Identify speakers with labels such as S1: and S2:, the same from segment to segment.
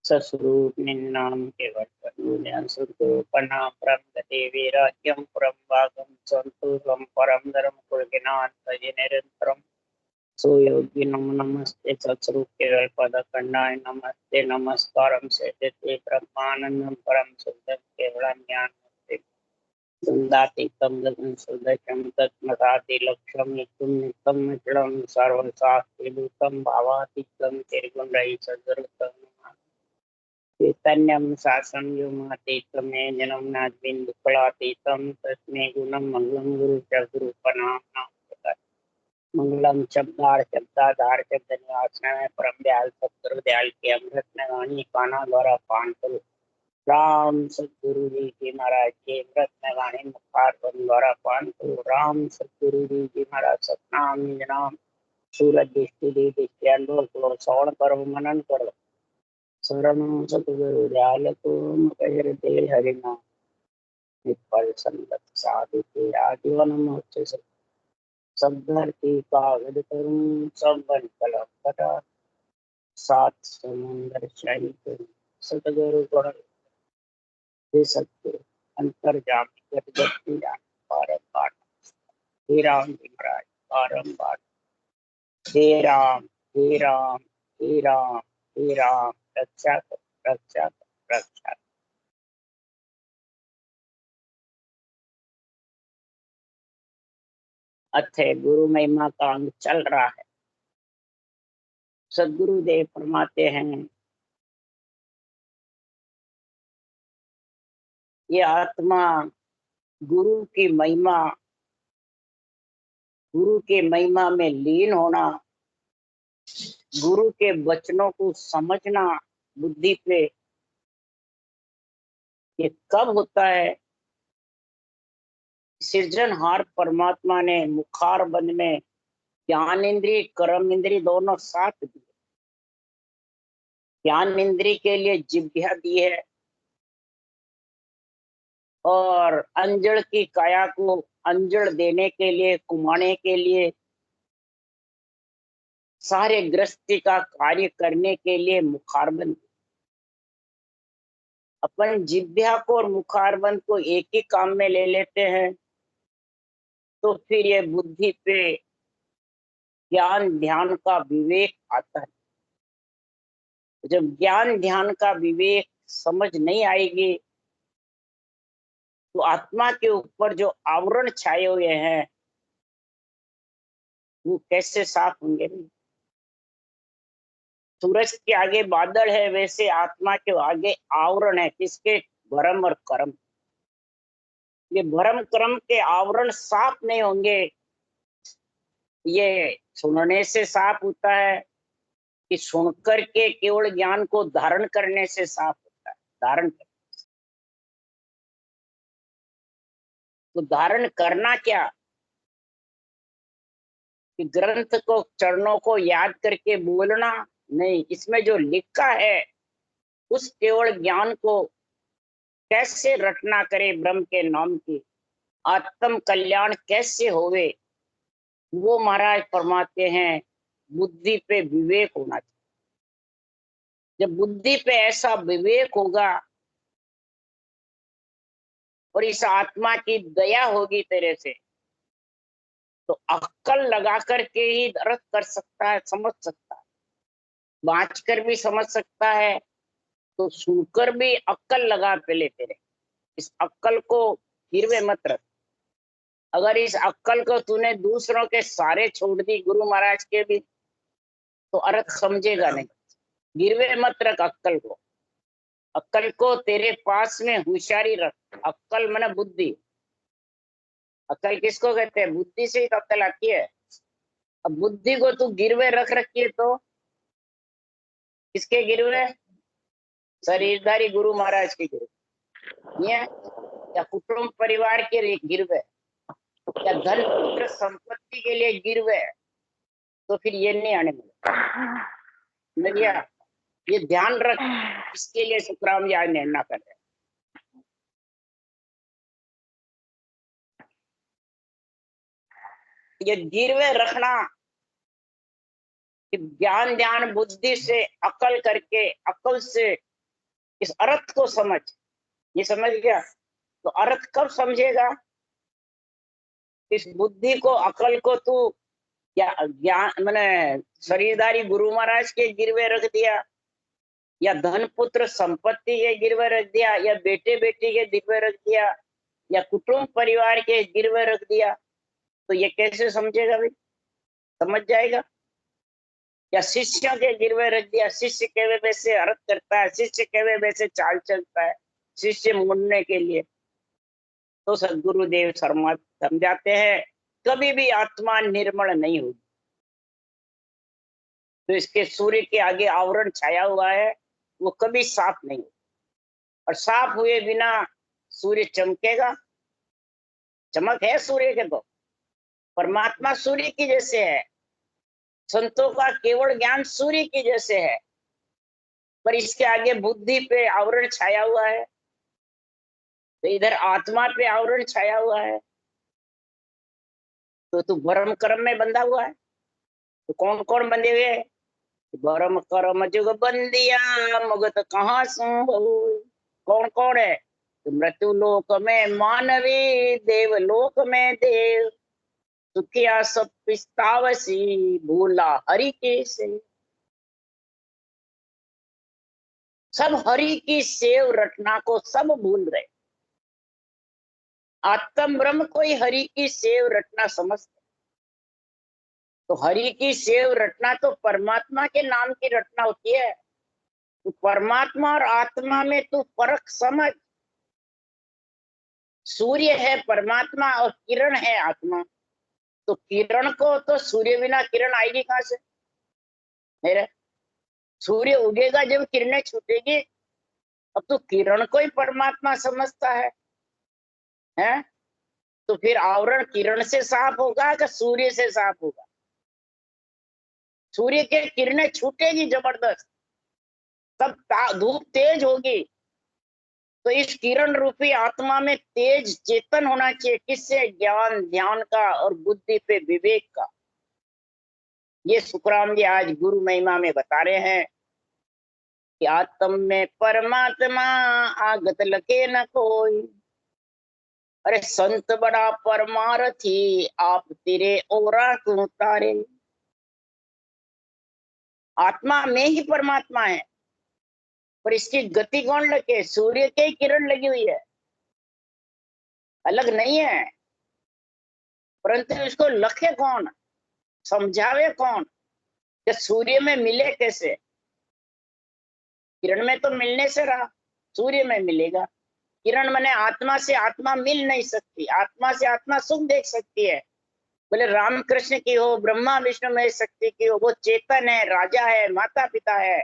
S1: सस्वरूप निन्नाम केवल सुरपना परम गति राज्यम परम भागम संतोषम परम धर्म कुलगिनान भजे निरंतरम सुयोगी नमो नमस्ते सत्स्वरूप केवल पद खंडाय नमस्ते नमस्कारम सेते ब्रह्मानंदम परम शुद्धम केवलम ज्ञान सुंदातीतम गगन सुदशम तत्मदाति लक्ष्यम नित्यम नित्यम नित्यम सर्वशास्त्री दूतम भावातीतम त्रिगुणरहित सद्गुरुतम चैतन्यम शासनम व्योमातीतम जन्म नाद्विंदु फलातीतम तस्मै गुणम मंगलम गुरु गुरुपनाम मंगलम शब्दाधार शब्द निवास में परम दयाल सतगुरु दयाल के अमृत में वाणी पाना द्वारा पान करो। राम सतगुरु जी की महाराज के अमृत में वाणी मुखार द्वारा पान करो। राम सतगुरु जी महाराज सतनाम नाम सूरज दृष्टि दृष्टि अंडोल करो श्रवण करो मनन करो। शरणम सतगुरु दयाल तुम कहर दे हरिनाम निपल संगत साधु के आजीवन मोक्ष सब धरती कागज करूं सब बन कलम कटा सात समुंदर शाही करूं सतगुरु गुण दे सतगुरु अंतर जामी गति जान पारम बाट हे राम जी महाराज पारम बाट हे राम हे राम हे राम हे राम रक्षा कर रक्षा कर रक्षा कर। अथे गुरु महिमा का अंग चल रहा है। सदगुरुदेव फरमाते हैं ये आत्मा गुरु की महिमा, गुरु के महिमा में लीन होना, गुरु के वचनों को समझना बुद्धि पे, ये कब होता है? सृजनहार परमात्मा ने मुखार बंद में ज्ञान इंद्रिय कर्म इंद्रिय दोनों साथ दिए। ज्ञान इंद्रिय के लिए जिह्वा दी है और अंजड़ की काया को अंजड़ देने के लिए, कुमाने के लिए, सारे गृहस्थी का कार्य करने के लिए मुखारबंद। अपन जिह्वा को और मुखारबंद को एक ही काम में ले लेते हैं तो फिर ये बुद्धि पे ज्ञान ध्यान का विवेक आता है। जब ज्ञान ध्यान का विवेक समझ नहीं आएगी तो आत्मा के ऊपर जो आवरण छाए हुए हैं वो कैसे साफ होंगे? सूरज के आगे बादल है वैसे आत्मा के आगे आवरण है। किसके? भरम और कर्म। ये भरम कर्म के आवरण साफ नहीं होंगे। ये सुनने से साफ होता है कि सुनकर के केवल ज्ञान को धारण करने से साफ होता है? धारण कर, तो धारण करना क्या? कि ग्रंथ को चरणों को याद करके बोलना नहीं, इसमें जो लिखा है उस केवल ज्ञान को कैसे रटना करे, ब्रह्म के नाम की आत्म कल्याण कैसे होवे, वो महाराज फरमाते हैं बुद्धि पे विवेक होना चाहिए। जब बुद्धि पे ऐसा विवेक होगा और इस आत्मा की दया होगी तेरे से तो अक्कल लगा करके ही अर्थ कर सकता है, समझ सकता है। बाँच कर भी समझ सकता है तो सुनकर भी अक्कल लगा पहले तेरे। इस अक्कल को गिरवे मत रख। अगर इस अक्कल को तूने दूसरों के सारे छोड़ दी, गुरु महाराज के भी, तो अर्थ समझेगा नहीं। गिरवे मत रख अक्कल को। अक्कल को तेरे पास में होशियारी रख। अक्कल माने बुद्धि। अक्कल किसको कहते हैं? बुद्धि से ही तो अक्कल आती है। अब बुद्धि को तू गिरवे रख रखिए तो किसके गिरवे? शरीरधारी गुरु महाराज के गिरवे, ये या कुटुंब परिवार के गिरवे, या धन पुत्र संपत्ति के लिए गिरवे, तो फिर ये नहीं आने मिलेगा। ये ध्यान रख। इसके लिए सुखराम याद निर्णय कर रहे। ये गिरवे रखना कि ज्ञान ध्यान बुद्धि से अकल करके, अकल से इस अर्थ को समझ। ये समझ गया तो अर्थ कब समझेगा? इस बुद्धि को, अकल को तू या ज्ञान मैंने शरीरधारी गुरु महाराज के गिरवे रख दिया, या धन पुत्र संपत्ति के गिरवे रख दिया, या बेटे बेटी के गिरवे रख दिया, या कुटुंब परिवार के गिरवे रख दिया, तो ये कैसे समझेगा भाई? समझ जाएगा? या शिष्यों के गिरवे रख दिया, शिष्य केवे वैसे अर्थ करता है, शिष्य केवे वैसे चाल चलता है शिष्य मुड़ने के लिए। तो सदगुरुदेव शर्मा समझाते हैं कभी भी आत्मा निर्मल नहीं होगी। तो इसके सूर्य के आगे आवरण छाया हुआ है, वो कभी साफ नहीं होगा। और साफ हुए बिना सूर्य चमकेगा? चमक है सूर्य के तो। परमात्मा सूर्य की जैसे है, संतों का केवल ज्ञान सूर्य की जैसे है, पर इसके आगे बुद्धि पे आवरण छाया हुआ है, तो इधर आत्मा पे आवरण छाया हुआ है। तो तू भरम कर्म में बंधा हुआ है। तो कौन कौन बंधे हुए है? भरम कर्म जुग बंदिया मुगत कहाँ सू होय। कौन कौन है? तो मृत्यु लोक में मानवी, देव लोक में देव, सुखिया सब पिस्तावसी, भूला हरि के से। सब हरि की सेव रटना को सब भूल रहे। आत्म ब्रह्म को ही हरि की सेव रटना समझते। तो हरि की सेव रटना तो परमात्मा के नाम की रटना होती है। तो परमात्मा और आत्मा में तू फर्क समझ। सूर्य है परमात्मा और किरण है आत्मा। तो किरण को तो सूर्य बिना किरण आएगी कहां से? मेरे सूर्य उगेगा जब किरणें छूटेगी। अब तो किरण को ही परमात्मा समझता है? तो फिर आवरण किरण से साफ होगा कि सूर्य से साफ होगा? सूर्य के किरणें छूटेगी जबरदस्त, तब धूप तेज होगी। तो इस किरण रूपी आत्मा में तेज चेतन होना चाहिए। किससे? ज्ञान ध्यान का और बुद्धि पे विवेक का। ये सुखराम जी आज गुरु महिमा में बता रहे हैं कि आत्म में परमात्मा आगत लगे न कोई। अरे संत बड़ा परमारथी, आप तेरे ओरा क्यों तारे। आत्मा में ही परमात्मा है, पर इसकी गति कौन लगे? सूर्य के किरण लगी हुई है, अलग नहीं है। परंतु इसको लखे कौन, समझावे कौन कि सूर्य में मिले कैसे? किरण में तो मिलने से रहा, सूर्य में मिलेगा। किरण माने आत्मा से आत्मा मिल नहीं सकती। आत्मा से आत्मा सुख देख सकती है, बोले रामकृष्ण की हो, ब्रह्मा विष्णु में शक्ति की हो, वो चेतन है, राजा है, माता पिता है,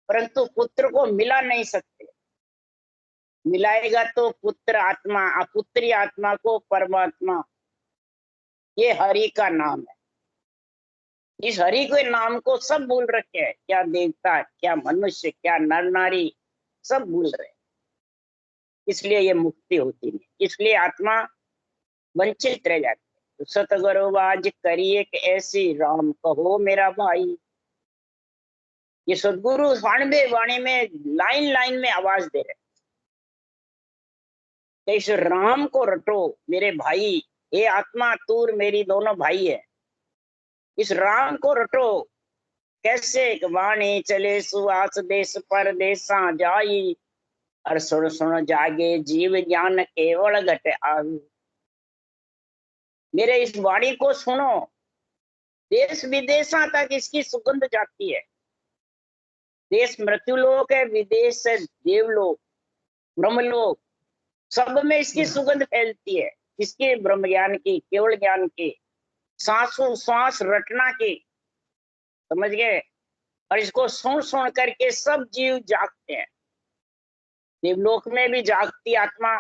S1: परंतु पुत्र को मिला नहीं सकते। मिलाएगा तो पुत्र आत्मा, पुत्री आत्मा को परमात्मा। ये हरि का नाम है। इस हरि के नाम को सब भूल रखे हैं। क्या देवता, क्या मनुष्य, क्या नर नारी, सब भूल रहे हैं। इसलिए ये मुक्ति होती नहीं, इसलिए आत्मा वंचित रह जाती है। तो सतगुरुवाज करिए कि ऐसी राम कहो मेरा भाई। ये सदगुरु 92 वाणी में लाइन लाइन में आवाज दे रहे हैं, इस राम को रटो मेरे भाई। ये आत्मा तूर मेरी दोनों भाई है, इस राम को रटो। कैसे? वाणी चले सुहास देश पर देशा जाई, और सुन सुन जागे जीव ज्ञान केवल घट आवी। मेरे इस वाणी को सुनो, देश विदेशा तक इसकी सुगंध जाती है। देश मृत्युलोक है, विदेश है देवलोक, ब्रह्मलोक, सब में इसकी सुगंध फैलती है। किसके? ब्रह्म ज्ञान की, केवल ज्ञान की, सांसों सांस रटना की। समझ गए? और इसको सुन सुन करके सब जीव जागते हैं। देवलोक में भी जागती आत्मा,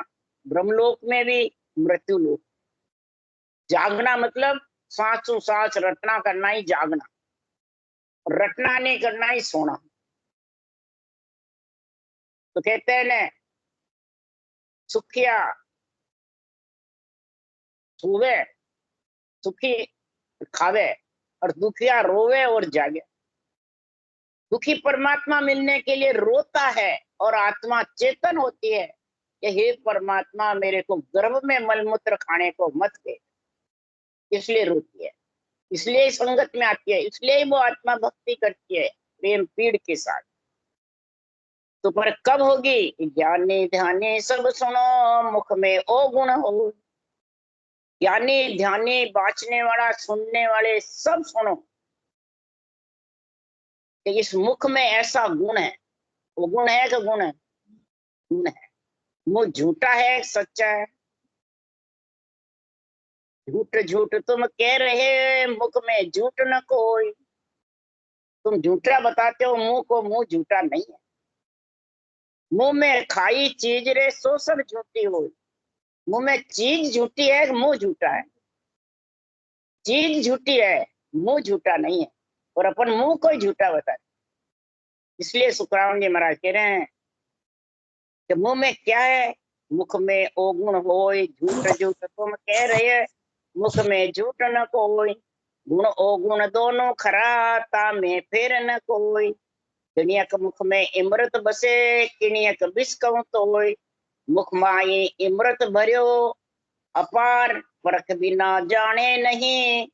S1: ब्रह्मलोक में भी, मृत्युलोक। जागना मतलब सांसों सांस रटना करना ही जागना, रटना नहीं करना ही सोना। तो कहते हैं ना, सुखिया सोवे, सुखी खावे, और दुखिया रोवे और जागे। दुखी परमात्मा मिलने के लिए रोता है और आत्मा चेतन होती है कि हे परमात्मा मेरे को गर्भ में मलमूत्र खाने को मत दे, इसलिए रोती है, इसलिए संगत में आती है, इसलिए वो आत्मा भक्ति करती है प्रेम पीड़ के साथ। तो पर कब होगी? ज्ञानी ध्यानी सब सुनो, मुख में ओ गुण हो। ज्ञानी ध्यानी बाँचने वाला सुनने वाले सब सुनो कि इस मुख में ऐसा गुण है। वो गुण है कि गुण है? गुण है। मुंह झूठा है सच्चा है? झूठ झूठ तुम कह रहे मुख में झूठ न कोई। तुम झूठा बताते हो मुंह को, मुंह झूठा नहीं है। मुंह में खाई चीज रे सो सब झूठी हो। मुंह में चीज झूठी है, मुंह झूठा है। चीज झूठी है, मुंह झूठा नहीं है, और अपन मुंह को ही झूठा बताते। इसलिए सुखराम जी महाराज कह रहे हैं कि मुंह में क्या है? मुख में ओगुण होय, झूठ झूठ तुम कह रहे मुख में झूठ न कोई। गुण ओगुण दोनों खरा, तामे फेर न कोई। किणियक मुख में इमृत बसे, किणियक विष कहूं तोय। मुख माई इमृत भर्यो अपार, परख बिना जाने नहीं।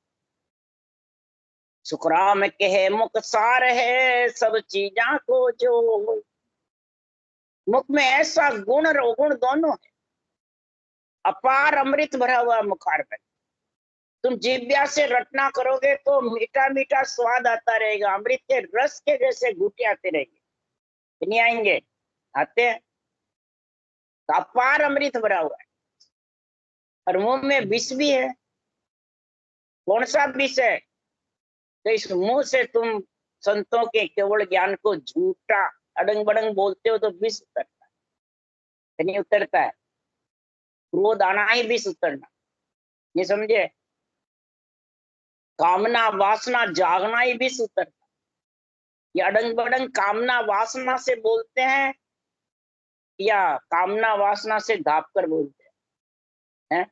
S1: सुखराम कहे मुख सार है, सब चीजा को जो। मुख में ऐसा गुण और अवगुण दोनों है। अपार अमृत भरा हुआ मुखार में। तुम जिज्ञा से रटना करोगे तो मीठा मीठा स्वाद आता रहेगा, अमृत के रस के जैसे घूटे आते रहेंगे। नहीं आएंगे? आते हैं। तो अपार अमृत भरा हुआ है, और मुंह में विष भी है। कौन सा विष है? तो इस मुंह से तुम संतों के केवल ज्ञान को झूठा अडंग बडंग बोलते हो तो विष उतरता है। नहीं उतरता है? क्रोध आना ही विष उतरना, ये समझे? कामना वासना जागना ही विष उतरता। ये अडंग बडंग कामना वासना से बोलते हैं या कामना वासना से ढाप कर बोलते हैं?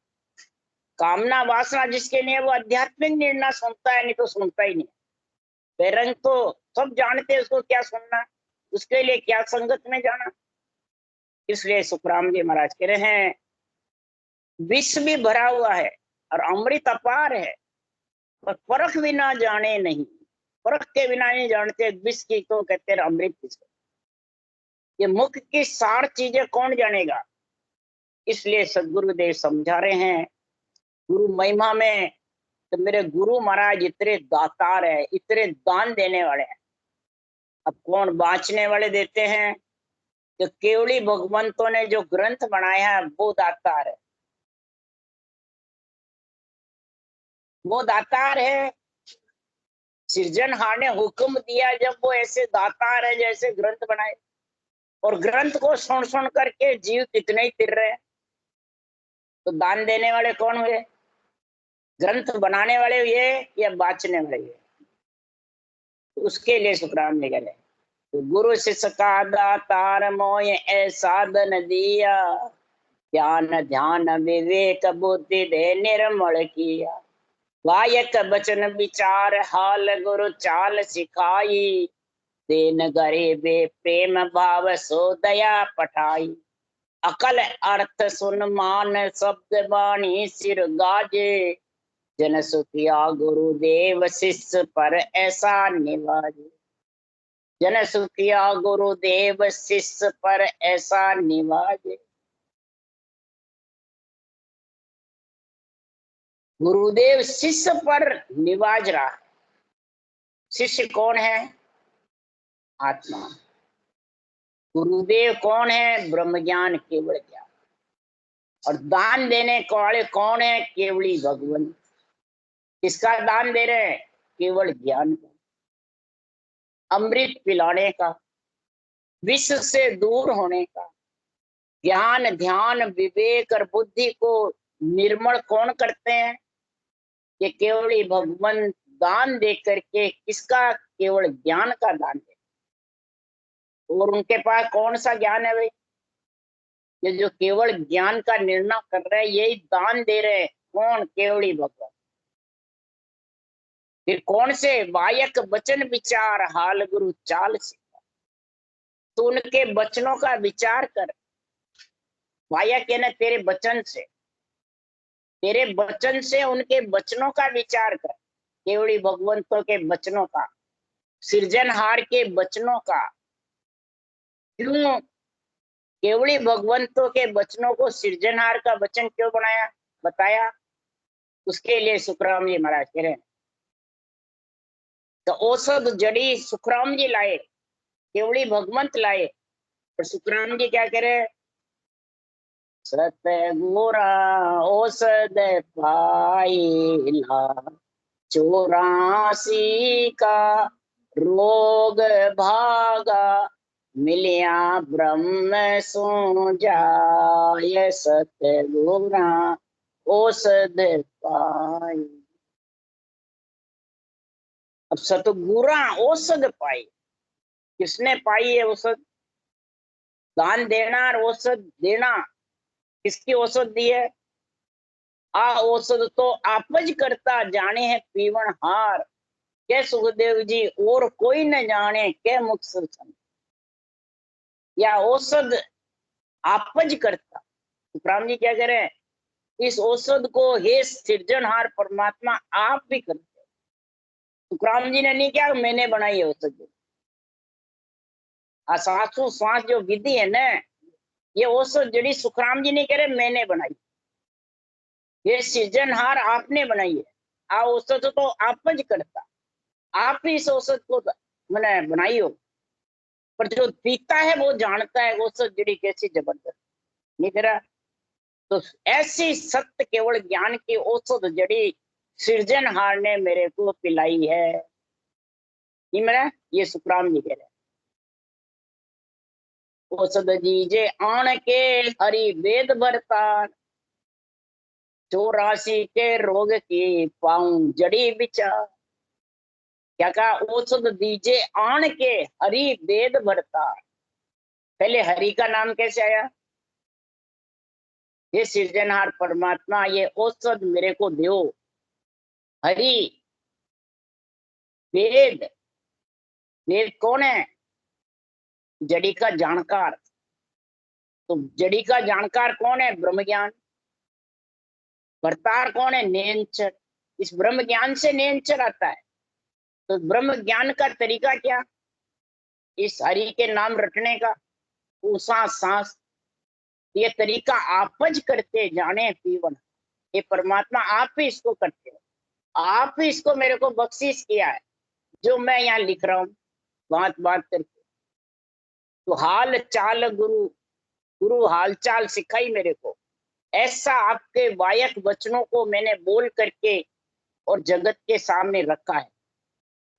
S1: कामना वासना जिसके लिए वो आध्यात्मिक निर्णय सुनता है, नहीं तो सुनता ही नहीं। बेरंग तो सब जानते हैं उसको क्या सुनना, उसके लिए क्या संगत में जाना। इसलिए सुखराम जी महाराज कह रहे हैं विष भी भरा हुआ है और अमृत अपार है, पर परख बिना जाने नहीं। परख के बिना नहीं जानते विष की तो कहते हैं अमृत किसको। ये मुख की सार चीजें कौन जानेगा? इसलिए सदगुरुदेव समझा रहे हैं गुरु महिमा में। तो मेरे गुरु महाराज इतने दातार है, इतने दान देने वाले हैं। अब कौन बांचने वाले देते हैं? तो केवली भगवंतों ने जो ग्रंथ बनाया है वो दातार है, वो दातार है। सृजनहार ने हुक्म दिया जब वो ऐसे दातार है जैसे ग्रंथ बनाए, और ग्रंथ को सुन सुन करके जीव कितने ही तिर रहे हैं। तो दान देने वाले कौन हुए? ग्रंथ बनाने वाले हुए या बांचने वाले हुए? तो उसके लिए सुखराम जी कह रहे तो गुरु शिष्य का दातार मोय ऐसा धन दिया, ज्ञान ध्यान विवेक बुद्धि दे निर्मल किया। गायक बचन विचार हाल गुरु चाल सिखाई, देन गरीबे प्रेम भाव सो दया पठाई। अकल अर्थ सुन मान शब्द वाणी सिर गाजे, जन सुखिया गुरुदेव शिष्य पर ऐसा निवाजे। जन सुखिया गुरुदेव शिष्य पर ऐसा निवाजे। गुरुदेव शिष्य पर निवाज रहा है। शिष्य कौन है? आत्मा। गुरुदेव कौन है? ब्रह्म ज्ञान केवल ज्ञान। और दान देने वाले कौन है? केवली भगवान। किसका दान दे रहे हैं? केवल ज्ञान का, अमृत पिलाने का, विश्व से दूर होने का। ज्ञान ध्यान विवेक और बुद्धि को निर्मल कौन करते हैं? ये केवल भगवान दान दे करके। किसका? केवल ज्ञान का दान दे। और उनके पास कौन सा ज्ञान है भाई? ये जो केवल ज्ञान का निर्णय कर रहे हैं, यही दान दे रहे हैं। कौन? केवली भगवान। फिर कौन से वायक वचन विचार हाल गुरु चाल से, तो उनके वचनों का विचार कर। वायक ना तेरे वचन से, तेरे वचन से उनके वचनों का विचार कर। केवड़ी भगवंतों के वचनों का, सृजनहार के वचनों का। क्यों केवड़ी भगवंतों के वचनों को सृजनहार का वचन क्यों बनाया, बताया? उसके लिए सुखराम जी महाराज कह रहे हैं, तो औषध जड़ी सुखराम जी लाए, केवड़ी भगवंत लाए, और सुखराम जी क्या कह रहे? सतगुरा औषध पाइला 84 का रोग भागा, मिलिया ब्रह्म सो जाय, सतगुरा औषध पाई। अब सतगुरा औषध पाई, किसने पाई है औषध? दान देना और औषध देना, किसकी औषध दी है? आ औषध तो आपज करता जाने है पीवन हार, के सुखदेव जी और कोई न जाने के मुख सुन। या औषध आपज करता, सुखराम जी क्या कह रहे हैं? इस औषध को हे सृजनहार परमात्मा आप भी करते। सुखराम जी ने नहीं क्या मैंने बनाई है औषध। सांसो सांस जो विधि है ना, ये औषध जड़ी सुखराम जी ने कह रहे मैंने बनाई, ये सृजनहार आपने बनाई है। आ औषध तो आपज करता, आप ही इस औषध को मैंने बनाई हो, पर जो पीता है वो जानता है औषध जड़ी कैसी जबरदस्त नहीं करा। तो ऐसी सत्य केवल ज्ञान की औषध जड़ी सृजनहार ने मेरे को पिलाई है, ये मेरा ये सुखराम जी कह रहे। औषध दीजे आण के हरि वेद भरतार, 84 के रोग की पाऊं जड़ी विचार। क्या कहा? औषध दीजे आण के हरि वेद भरतार। पहले हरि का नाम कैसे आया? ये सृजनहार परमात्मा ये औषध मेरे को दो। हरि वेद, वेद कौन है? जड़ी का जानकार। तो जड़ी का जानकार कौन है? ब्रह्म ज्ञान। भरतार कौन है? नेंचर। इस ब्रह्म ज्ञान से नेंचर आता है। तो ब्रह्म ज्ञान का तरीका क्या? इस हरि के नाम रटने का, उषा सांस, ये तरीका आपज करते जाने पीवन। ये परमात्मा आप ही इसको करते हो, आप ही इसको मेरे को बख्शीश किया है, जो मैं यहाँ लिख रहा हूँ बात बात करके। तो हाल चाल गुरु, गुरु हाल चाल सिखाई मेरे को। ऐसा आपके वायक वचनों को मैंने बोल करके और जगत के सामने रखा है।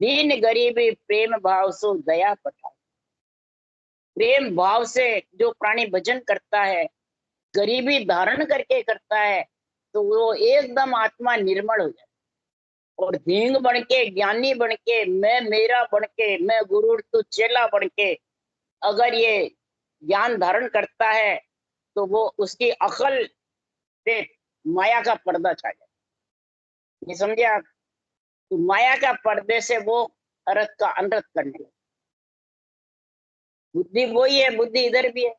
S1: दीन गरीबी प्रेम भाव सो दया पठा। प्रेम भाव से जो प्राणी भजन करता है, गरीबी धारण करके करता है, तो वो एकदम आत्मा निर्मल हो जाए। और धींग बन के, ज्ञानी बन के, मैं मेरा बन के, मैं गुरु तू चेला बन के अगर ये ज्ञान धारण करता है, तो वो उसकी अकल पे माया का पर्दा छा जाए। ये समझे आप? तो माया का पर्दे से वो अरथ का अनरथ करने लगे। बुद्धि वही है, बुद्धि इधर भी है।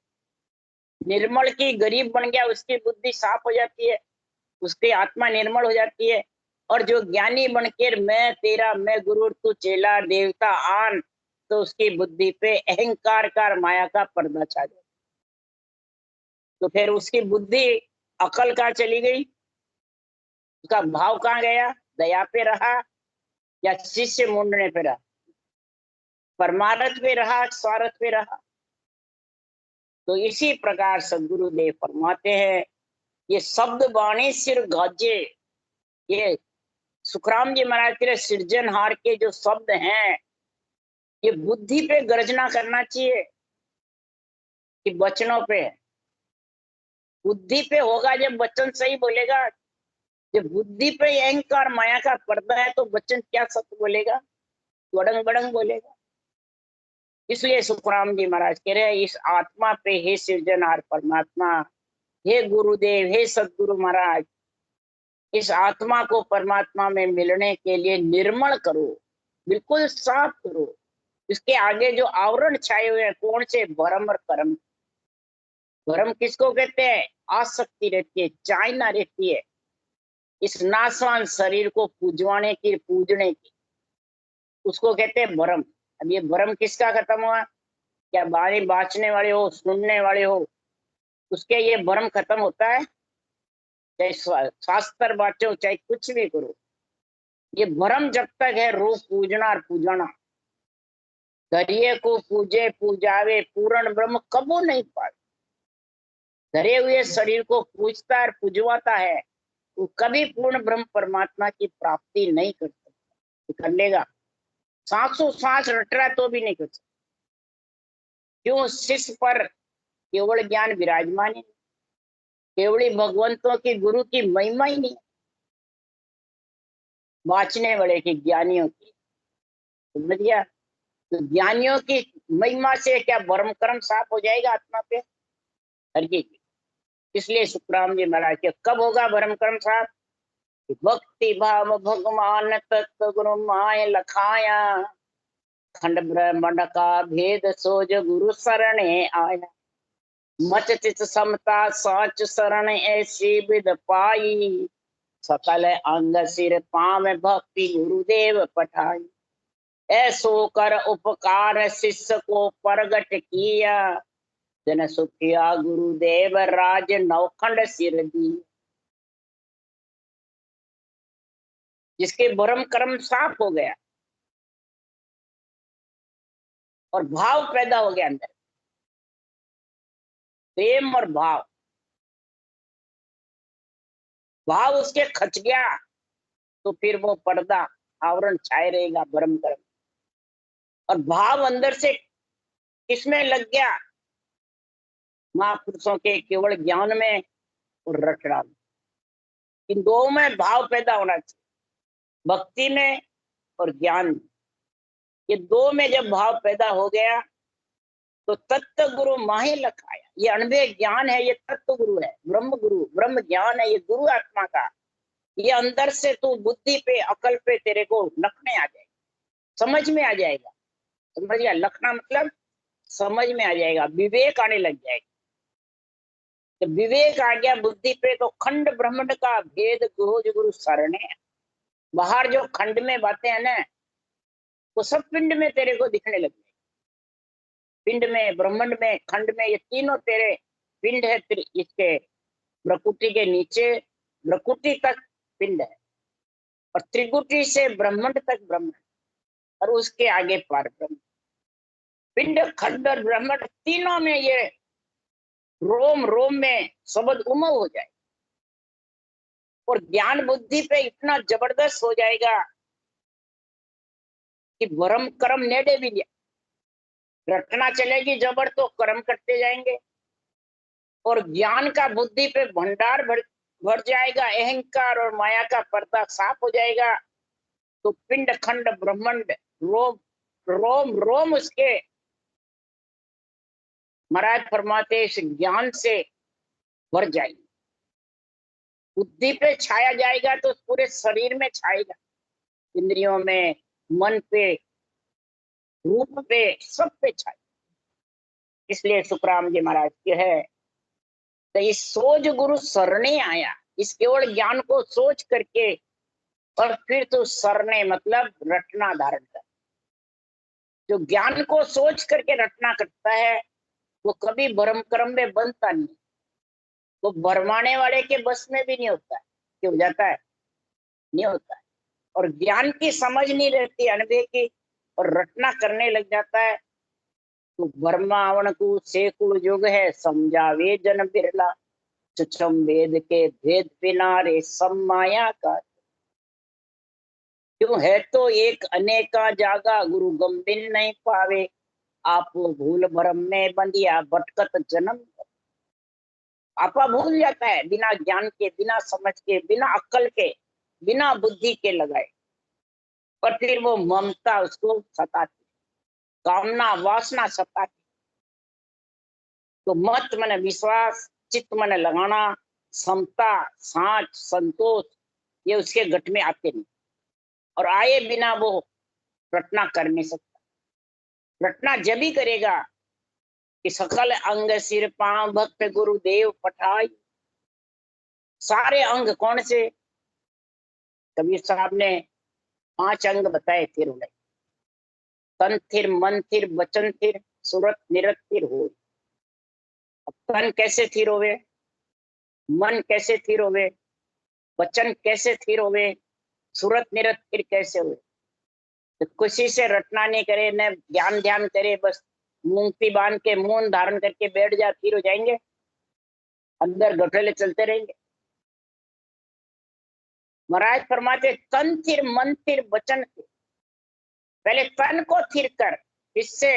S1: निर्मल की गरीब बन गया, उसकी बुद्धि साफ हो जाती है, उसकी आत्मा निर्मल हो जाती है। और जो ज्ञानी बनकर मैं तेरा, मैं गुरु तू चेला देवता आन, तो उसकी बुद्धि पे अहंकार का माया का पर्दा छा जाए। तो फिर उसकी बुद्धि अकल कहाँ चली गई? उसका भाव कहाँ गया? दया पे रहा या शिष्य मुंडने पे रहा? परमार्थ पे रहा, स्वार्थ पे रहा? तो इसी प्रकार सदगुरुदेव फरमाते हैं, ये शब्द वाणी सिर गाजे। ये सुखराम जी महाराज के सृजनहार के जो शब्द हैं, ये बुद्धि पे गर्जना करना चाहिए कि वचनों पे? बुद्धि पे होगा जब वचन सही बोलेगा। जब बुद्धि पे अहंकार माया का पर्दा है, तो वचन क्या सत्य बोलेगा? वड़ंग बड़ंग बोलेगा। इसलिए सुखराम जी महाराज कह रहे हैं, इस आत्मा पे हे सृजनहार परमात्मा, हे गुरुदेव, हे सदगुरु महाराज, इस आत्मा को परमात्मा में मिलने के लिए निर्मल करो, बिल्कुल साफ करो। इसके आगे जो आवरण छाए हुए हैं कौन से? भ्रम और कर्म। भ्रम किसको कहते हैं? आसक्ति रहती है, चाहना रहती है इस नाशवान शरीर को पूजने की, उसको कहते हैं भ्रम। अब ये भ्रम किसका खत्म हुआ? क्या बाणी बांचने वाले हो, सुनने वाले हो, उसके ये भ्रम खत्म होता है? चाहे शास्त्र बांचो, चाहे कुछ भी करो, ये भ्रम जब तक है रूप पूजना और पूजना, धरिये को पूजे पूजावे पूर्ण ब्रह्म कबू नहीं पाए। धरे हुए शरीर को पूजता और पूजवाता है, वो कभी पूर्ण ब्रह्म परमात्मा की प्राप्ति नहीं कर सकता। कर लेगा, सांसों सांस रट रहा तो भी नहीं कर सकता। क्यों? शिष्य पर केवल ज्ञान विराजमान ही, केवली भगवंतों की गुरु की महिमा ही नहीं, बांचने वाले की, ज्ञानियों की। समझ गया? तो ज्ञानियों की महिमा से क्या भ्रम कर्म साफ हो जाएगा आत्मा पे? हर की। इसलिए सुखराम जी महाराज के कब होगा भ्रम कर्म साफ? भक्ति भाव भगवान तत्व गुरु माय लखाया, खंड ब्रह्मांड का भेद सोज गुरु शरणे आया। मच चित समता साच शरण ऐसी विद पाई, सकल अंग सिर पाम भक्ति गुरुदेव पठाई। ऐसो कर उपकार शिष्य को प्रगट किया, जन सुखिया गुरुदेव राज नौखंड सिर दी। जिसके भ्रम कर्म साफ हो गया और भाव पैदा हो गया अंदर, प्रेम और भाव, भाव उसके खच गया, तो फिर वो पर्दा आवरण छाए रहेगा भ्रम कर्म। और भाव अंदर से किसमें लग गया? महापुरुषों के केवल ज्ञान में और रटना में। इन दो में भाव पैदा होना चाहिए, भक्ति में और ज्ञान में। ये दो में जब भाव पैदा हो गया तो तत्व गुरु माही लखाया। ये अनुभव ज्ञान है, ये तत्व गुरु है, ब्रह्म गुरु, ब्रह्म ज्ञान है, ये गुरु आत्मा का। ये अंदर से तू बुद्धि पे, अकल पे तेरे को लखने आ जाएगा, समझ में आ जाएगा। समझ गया? लखना मतलब समझ में आ जाएगा, विवेक आने लग जाएगा। तो विवेक आ गया बुद्धि पे तो खंड ब्रह्मांड का भेद गुरु शरण है। बाहर जो खंड में बातें हैं ना, वो सब पिंड में तेरे को दिखने लग जाएगी। पिंड में, ब्रह्मांड में, खंड में, ये तीनों तेरे पिंड है। इसके प्रकृति के नीचे प्रकृति तक पिंड है, और त्रिकुटी से ब्रह्मांड तक ब्रह्मांड, और उसके आगे पार ब्रह्म। पिंड, खंड और ब्रह्मांड तीनों में ये रोम रोम में शब्द उमव हो जाए, और ज्ञान बुद्धि पे इतना जबरदस्त हो जाएगा कि भ्रम कर्म नेड़े भी लिया, रटना चलेगी जबर तो कर्म करते जाएंगे, और ज्ञान का बुद्धि पे भंडार भर जाएगा, अहंकार और माया का पर्दा साफ हो जाएगा। तो पिंड खंड ब्रह्मांड रोम रोम रोम उसके महाराज फरमाते इस ज्ञान से भर जाएगी। बुद्धि पे छाया जाएगा तो पूरे शरीर में छाएगा, इंद्रियों में, मन पे, रूप पे, सब पे छाएगा। इसलिए सुखराम जी महाराज के है तो इस सोच गुरु शरणे आया, इस केवल ज्ञान को सोच करके, और फिर तो शरणे मतलब रटना धारण कर। जो ज्ञान को सोच करके रटना करता है वो कभी भ्रम कर्म में बनता नहीं, वो भरमाने वाले के बस में भी नहीं होता है। क्यों जाता है? नहीं होता है। और ज्ञान की समझ नहीं रहती, अनुभव की, और रटना करने लग जाता है तो ब्रह्मावण को सेकुल युग है समझावे जन बिरला, सूक्ष्म वेद के भेद बिना रे सब माया का। क्यों है तो एक अनेका जागा गुरु गंभीर नहीं पावे, आप भूल भरम में बंदिया भटकत जन्म। आपा भूल जाता है बिना ज्ञान के, बिना समझ के, बिना अक्ल के, बिना बुद्धि के लगाए, और फिर वो ममता उसको सताती, कामना वासना सताती। तो मत मन विश्वास, चित्त मन लगाना, समता, साच, संतोष, ये उसके गट में आते नहीं, और आए बिना वो रटना कर नहीं सकता। रटना जब ही करेगा कि सकल अंग सिर पांव भक्त गुरुदेव पठाई। सारे अंग कौन से? कबीर साहब ने 5 अंग बताए थिर उड़े। तन थिर, मन थिर, वचन थिर, सुरत निरत थिर हो। अब तन कैसे थिर होवे, मन कैसे थिर होवे, वचन कैसे थिर होवे, सुरत निरत थिर कैसे हुए? तो किसी से रटना नहीं करे, न ज्ञान ध्यान करे, बस मूंगती बांध के मौन धारण करके बैठ जा, थिर हो जाएंगे? अंदर घोटाले चलते रहेंगे। महाराज फरमाते तन थिर, मन थिर, वचन थिर। पहले तन को थिर कर, इससे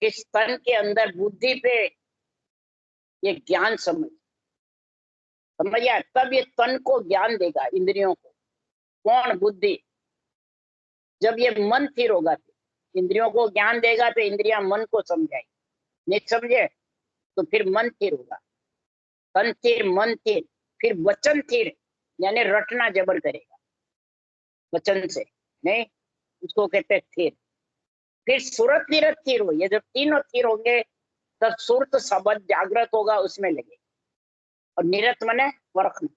S1: इस तन के अंदर बुद्धि पे ये ज्ञान समझ आया, तब ये तन को ज्ञान देगा, इंद्रियों को। कौन? बुद्धि। जब ये मन थिर होगा तो इंद्रियों को ज्ञान देगा, तो इंद्रियां मन को समझाएगी। नहीं समझे तो फिर मन थिर होगा। तन थिर, मन थिर, फिर वचन थिर, यानी रटना जबर करेगा वचन से, नहीं, उसको कहते हैं थिर। फिर सुरत निरत थिर हो। ये जब तीनों थिर होंगे तब सुरत शब्द जागृत होगा, उसमें लगे। और निरत मने वर्ख में।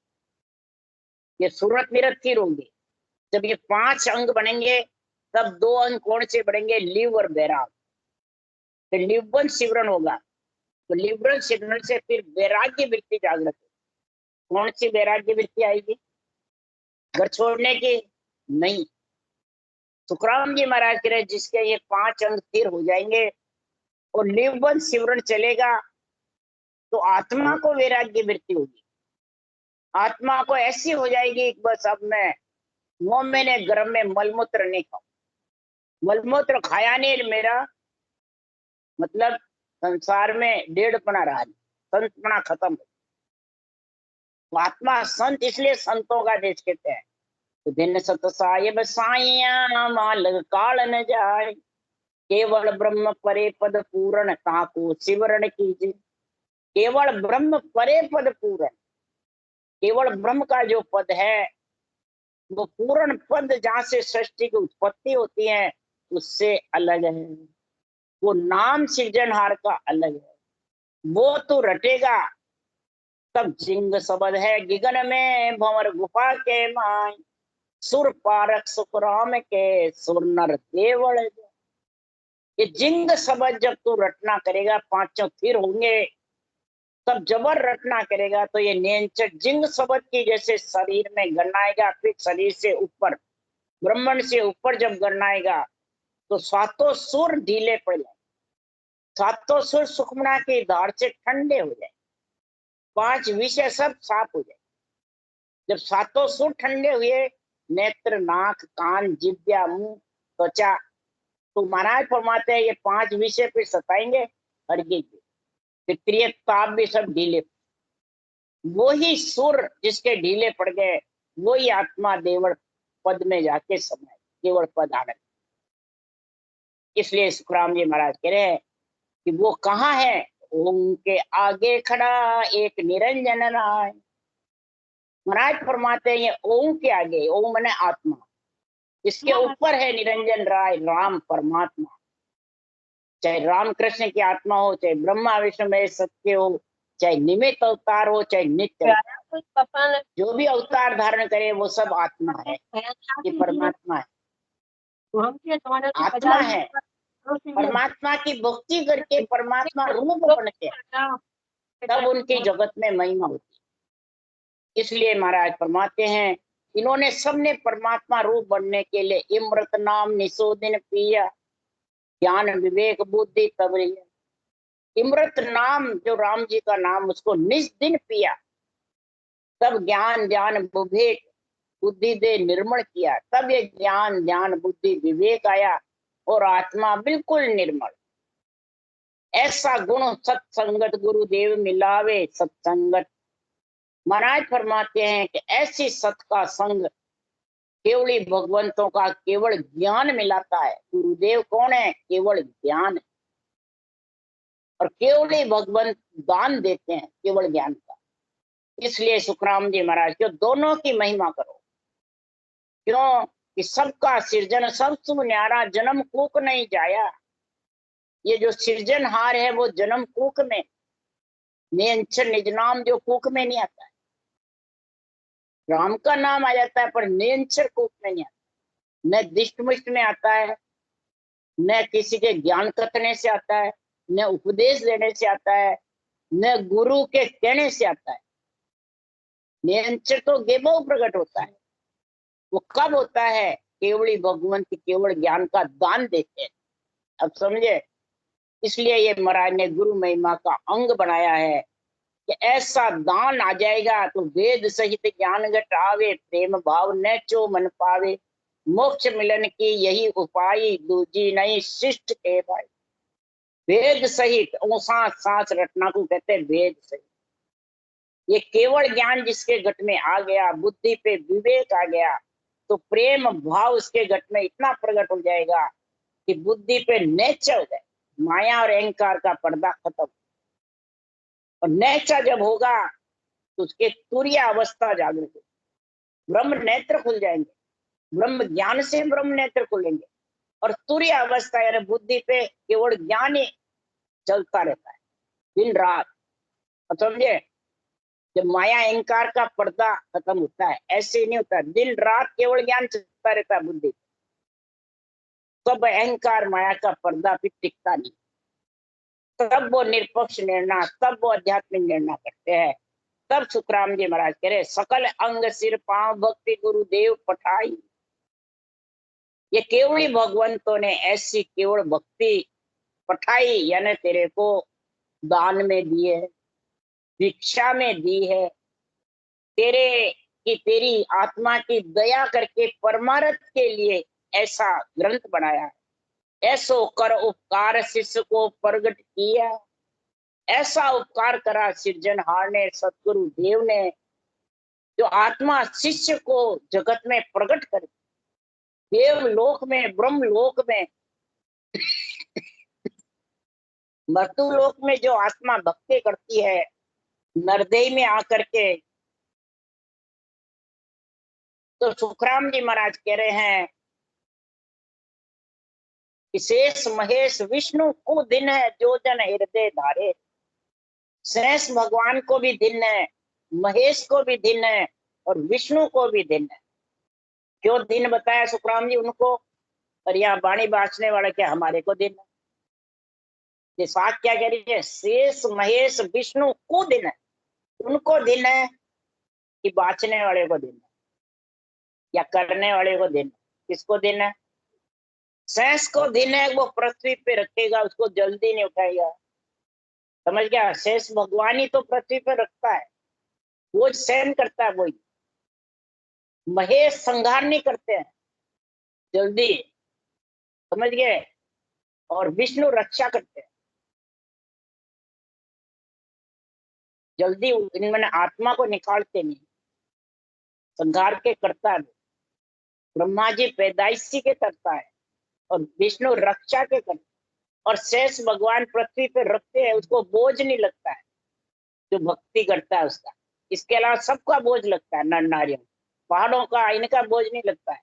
S1: ये सुरत निरत थिर होंगे। जब ये 5 अंग बनेंगे तब 2 अंग कौन से बढ़ेंगे? लिव और बैराग। तो लिवन सिवरण होगा, तो लिवन सिवरण से फिर वैराग्य वृत्ति जागृत है। कौन सी वैराग्य वृत्ति आएगी? घर छोड़ने की नहीं। सुखराम जी महाराज कह रहे जिसके ये 5 अंग स्थिर हो जाएंगे और लिवन सिवरण चलेगा तो आत्मा को वैराग्य वृत्ति होगी। आत्मा को ऐसी हो जाएगी कि बस अब मैं 9 महीने गर्भ में मलमूत्र नहीं खाऊं। मलमूत्र खाया नहीं मेरा मतलब संसार में 1.5पना रहा, संतपना खत्म। तो आत्मा संत इसलिए संतों का देश कहते हैं। तो दिन सत साहिब साइया माल काल न जाए, केवल ब्रह्म परे पद पूर्ण ताको सिवरण कीजिए। केवल ब्रह्म परे पद पूर्ण, केवल ब्रह्म का जो पद है वो पूर्ण पद, जहां से सृष्टि की उत्पत्ति होती है उससे अलग है। वो नाम सृजनहार का अलग है। वो तो रटेगा तब जिंग शब्द है गिगन में भंवर गुफा के माय, सुर पारक सुखराम के सुर नर देवल। ये जिंग शब्द जब तू रटना करेगा, 5 फिर होंगे, तब जबर रटना करेगा तो ये नियंचक जिंग शब्द की जैसे शरीर में गणनाएगा, फिर शरीर से ऊपर ब्रह्मण से ऊपर जब गणनाएगा तो 7 सुर ढीले पड़ जाए, 7 सुर सुखमना की धार से ठंडे हो जाए, 5 विषय सब साफ हो जाए। जब 7 सुर ठंडे हुए, नेत्र, नाक, कान, जिह्वा, मुंह, त्वचा, तो महाराज फरमाते हैं ये 5 विषय पे सताएंगे, हटके प्रिय ताप भी सब ढीले। वो ही सुर जिसके ढीले पड़ गए वो ही आत्मा देवल पद में जाके समाये, केवल पद आनंद। इसलिए सुखराम जी महाराज कह रहे हैं कि वो कहाँ है? ओम के आगे खड़ा एक निरंजन राय। महाराज फरमाते हैं ये ओम के आगे, ओम माने आत्मा, इसके ऊपर है निरंजन राय, राम परमात्मा। चाहे राम कृष्ण की आत्मा हो, चाहे ब्रह्मा विष्णु में सत्य हो, चाहे निमित्त अवतार हो, चाहे नित्य, जो भी अवतार धारण करे वो सब आत्मा है, ये परमात्मा है। आत्मा है। परमात्मा की भक्ति करके परमात्मा रूप बनते हैं, तब उनकी जगत में महिमा होती है। इसलिए महाराज फरमाते हैं इन्होंने सबने परमात्मा रूप बनने के लिए इमृत नाम निशोदिन पिया, ज्ञान विवेक बुद्धि तब रही। इमृत नाम जो राम जी का नाम, उसको निज दिन पिया, तब ज्ञान ज्ञान विवेक बुद्धि दे निर्मल किया, तब ये ज्ञान ज्ञान बुद्धि विवेक आया और आत्मा बिल्कुल निर्मल। ऐसा गुण सत्संगत गुरुदेव मिलावे सत्संगत। महाराज फरमाते हैं कि ऐसी सत का संग केवली भगवंतों का केवल ज्ञान मिलाता है। गुरुदेव कौन है? केवल ज्ञान। और केवली भगवंत दान देते हैं केवल ज्ञान का। इसलिए सुखराम जी महाराज क्यों दोनों की महिमा करो, क्यों कि सबका सृजन सब सुख न्यारा, जन्म कूक नहीं जाया। ये जो सृजनहार है वो जन्म कूक में, निरंतर निज नाम जो कूक में नहीं आता है। राम का नाम आ जाता है पर निरंतर कूक में नहीं आता, न दिष्ट मुष्ट में आता है, न किसी के ज्ञान कथने से आता है, न उपदेश देने से आता है, न गुरु के कहने से आता है। निरंतर तो गेबो प्रकट होता है। वो कब होता है? केवली भगवंत केवल ज्ञान का दान देते हैं। अब समझे? इसलिए ये महाराज ने गुरु महिमा का अंग बनाया है कि ऐसा दान आ जाएगा तो वेद सहित ज्ञान घट आवे, प्रेम भाव न चो मन पावे, मोक्ष मिलन की यही उपाय, दूजी नहीं शिष्ट के भाई। वेद सहित सांस सांस रटना को कहते हैं वेद सहित। ये केवल ज्ञान जिसके घट में आ गया, बुद्धि पे विवेक आ गया, तो प्रेम भाव उसके घट में इतना प्रकट हो जाएगा कि बुद्धि पे नेचा हो जाए, माया और अहंकार का पर्दा खत्म। और नेचा जब होगा तो उसके तुरीय अवस्था जागृत हो, ब्रह्म नेत्र खुल जाएंगे, ब्रह्म ज्ञान से ब्रह्म नेत्र खुलेंगे। और तुरीय अवस्था यानी बुद्धि पे केवल ज्ञान ही चलता रहता है दिन रात। समझे? जब माया अहंकार का पर्दा खत्म होता है, ऐसे नहीं होता, दिन रात केवल ज्ञान चलता रहता है बुद्धि, तब अहंकार माया का पर्दा भी टिकता नहीं, तब वो निरपक्ष निर्णय, तब वो आध्यात्मिक निर्णय करते हैं। तब सुखराम जी महाराज कह रहे सकल अंग सिर पांव भक्ति गुरुदेव पठाई। ये केवली भगवंतों ने ऐसी केवल भक्ति पठाई यानी तेरे को दान में दी है, भिक्षा में दी है, तेरे की तेरी आत्मा की दया करके परमार्थ के लिए ऐसा ग्रंथ बनाया है। ऐसो कर उपकार शिष्य को प्रगट किया, ऐसा उपकार करा सृजनहार ने सतगुरु देव ने, जो आत्मा शिष्य को जगत में प्रकट कर, देव लोक में ब्रह्म लोक में मृत्यु लोक में जो आत्मा भक्ति करती है, नरदेह में आकर के, तो सुखराम जी महाराज कह रहे हैं शेष महेश विष्णु को दिन है जो जन हृदय धारे। शेष भगवान को भी दिन है, महेश को भी दिन है और विष्णु को भी दिन है। क्यों दिन बताया सुखराम जी उनको? और यहाँ बाणी बांचने वाला क्या हमारे को दिन है? ये साथ क्या कह रही है? शेष महेश विष्णु को दिन है, उनको दिन है कि बांचने वाले को दिन है या करने वाले को दिन है? किसको दिन है? शेष को दिन है, वो पृथ्वी पे रखेगा, उसको जल्दी नहीं उठाएगा। समझ गया? शेष भगवान ही तो पृथ्वी पे रखता है, वो सहन करता है वही। महेश संहार नहीं करते हैं जल्दी, समझ गए? और विष्णु रक्षा करते हैं जल्दी, इनमें आत्मा को निकालते नहीं, संहार के करता है। ब्रह्मा जी पैदाइशी के करता है और विष्णु रक्षा के करता है, और शेष भगवान पृथ्वी पे रखते हैं, उसको बोझ नहीं लगता है जो भक्ति करता है उसका। इसके अलावा सबका बोझ लगता है, नर नारियों, पहाड़ों का इनका बोझ नहीं लगता है,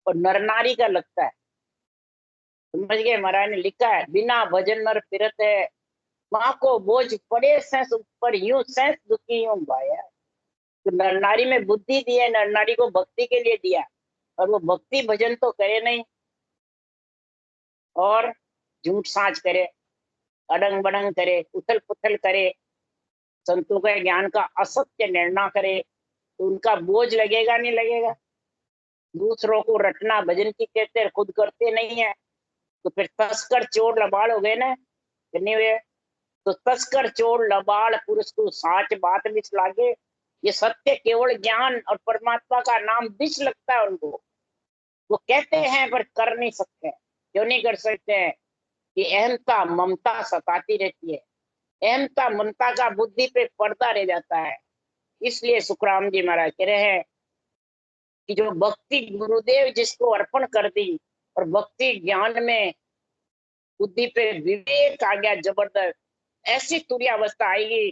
S1: और नर नारी का लगता है। समझ गए? महाराज ने लिखा है बिना भजन नर फिरत है, माँ को बोझ पड़े सेंस ऊपर, यूं सेंस दुखी यूं भाया। तो नर नारी में बुद्धि दी है, नर नारी को भक्ति के लिए दिया, और वो भक्ति भजन तो करे नहीं, और झूठ साझ करे, अडंग बडंग करे, उथल पुथल करे, संतों के ज्ञान का असत्य निर्णय करे, तो उनका बोझ लगेगा नहीं लगेगा? दूसरों को रटना भजन की कहते हैं, खुद करते नहीं है, तो फिर तस्कर चोर लबाड़ हो गए ना, नहीं हुए? तो तस्कर चोर लबाड़ पुरुष को साच बात बिच लागे। ये सत्य केवल ज्ञान और परमात्मा का नाम बिच लगता है उनको, वो कहते हैं पर कर नहीं सकते। क्यों नहीं कर सकते हैं? कि अहंता ममता सताती रहती है, अहंता ममता का बुद्धि पे पर्दा रह जाता है। इसलिए सुखराम जी महाराज कह रहे हैं कि जो भक्ति गुरुदेव जिसको अर्पण कर दी, और भक्ति ज्ञान में बुद्धि पे विवेक आ गया जबरदस्त, ऐसी तुरीय अवस्था आएगी